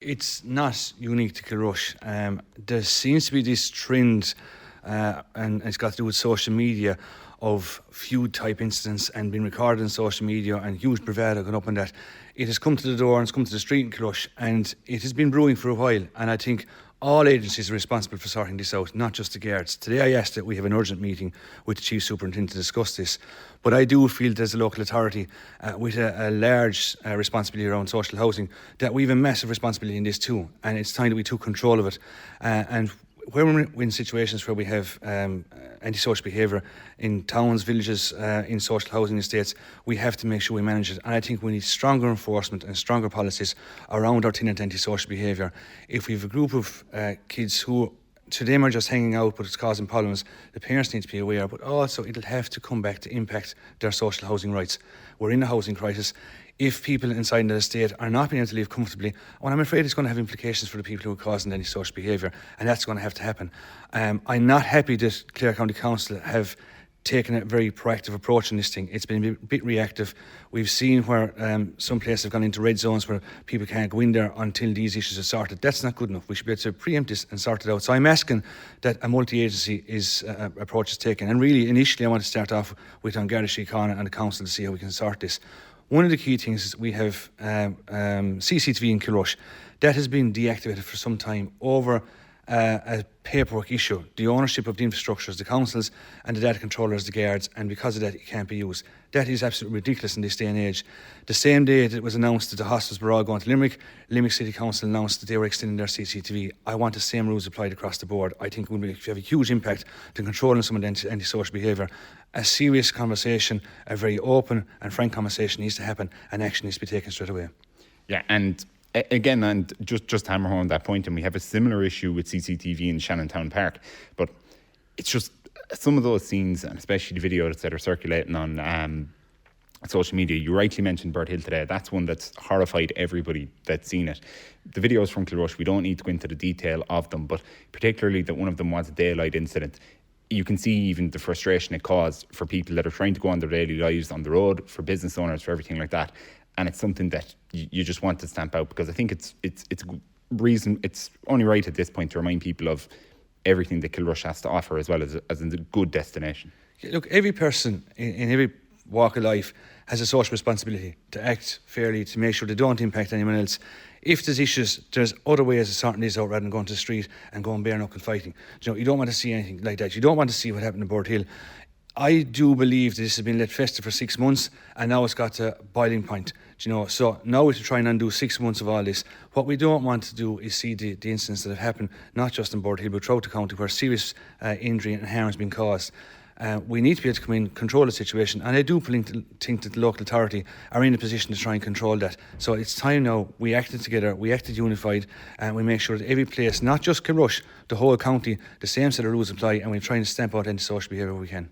It's not unique to Kilrush. There seems to be this trend, and it's got to do with social media, of feud type incidents and being recorded on social media and huge bravado going up on that. It has come to the door and it's come to the street in Kilrush, and it has been brewing for a while. And I think all agencies are responsible for sorting this out, not just the guards. Today I asked that we have an urgent meeting with the Chief Superintendent to discuss this. But I do feel that as a local authority with a large responsibility around social housing, that we have a massive responsibility in this too. And it's time that we took control of it. And when we're in situations where we have antisocial behaviour in towns, villages, in social housing estates, we have to make sure we manage it. And I think we need stronger enforcement and stronger policies around our tenant antisocial behaviour. If we have a group of kids who to them are just hanging out but it's causing problems, the parents need to be aware, but also it'll have to come back to impact their social housing rights. We're in a housing crisis. If people inside the estate are not being able to live comfortably, well, I'm afraid it's going to have implications for the people who are causing any social behaviour, and that's going to have to happen. I'm not happy that Clare County Council have taken a very proactive approach in this thing. It's been a bit reactive. We've seen where some places have gone into red zones where people can't go in there until these issues are sorted. That's not good enough. We should be able to preempt this and sort it out. So I'm asking that a multi-agency approach is taken. And really, initially, I want to start off with An Garda Síochána and the council to see how we can sort this. One of the key things is we have CCTV in Kilrush. That has been deactivated for some time over a paperwork issue. The ownership of the infrastructure is the councils and the data controllers, the guards, and because of that it can't be used. That is absolutely ridiculous in this day and age. The same day that it was announced that the hospitals were all going to Limerick City Council announced that they were extending their CCTV. I want the same rules applied across the board. I think it will have a huge impact to controlling some of the antisocial behaviour. A serious conversation, a very open and frank conversation needs to happen, and action needs to be taken straight away. Yeah, and again, and just hammer home that point, and we have a similar issue with CCTV in Shannontown Park, but it's just some of those scenes, and especially the videos that are circulating on social media. You rightly mentioned Bird Hill today. That's one that's horrified everybody that's seen it. The videos from Kilrush, we don't need to go into the detail of them, but particularly that one of them was a daylight incident. You can see even the frustration it caused for people that are trying to go on their daily lives on the road, for business owners, for everything like that. And it's something that you just want to stamp out, because I think it's only right at this point to remind people of everything that Kilrush has to offer, as well as a good destination. Look, every person in every walk of life has a social responsibility to act fairly, to make sure they don't impact anyone else. If there's issues, there's other ways of sorting this out rather than going to the street and going bare knuckle fighting. You don't want to see anything like that. You don't want to see what happened in Bird Hill. I do believe that this has been let fester for 6 months, and now it's got to boiling point. So now we're trying to undo 6 months of all this. What we don't want to do is see the incidents that have happened, not just in Bird Hill, but throughout the county, where serious injury and harm has been caused. We need to be able to come in and control the situation, and I do think that the local authority are in a position to try and control that. So it's time now we acted together, we acted unified, and we make sure that every place, not just Kilrush, the whole county, the same set of rules apply, and we're trying to stamp out antisocial behaviour where we can.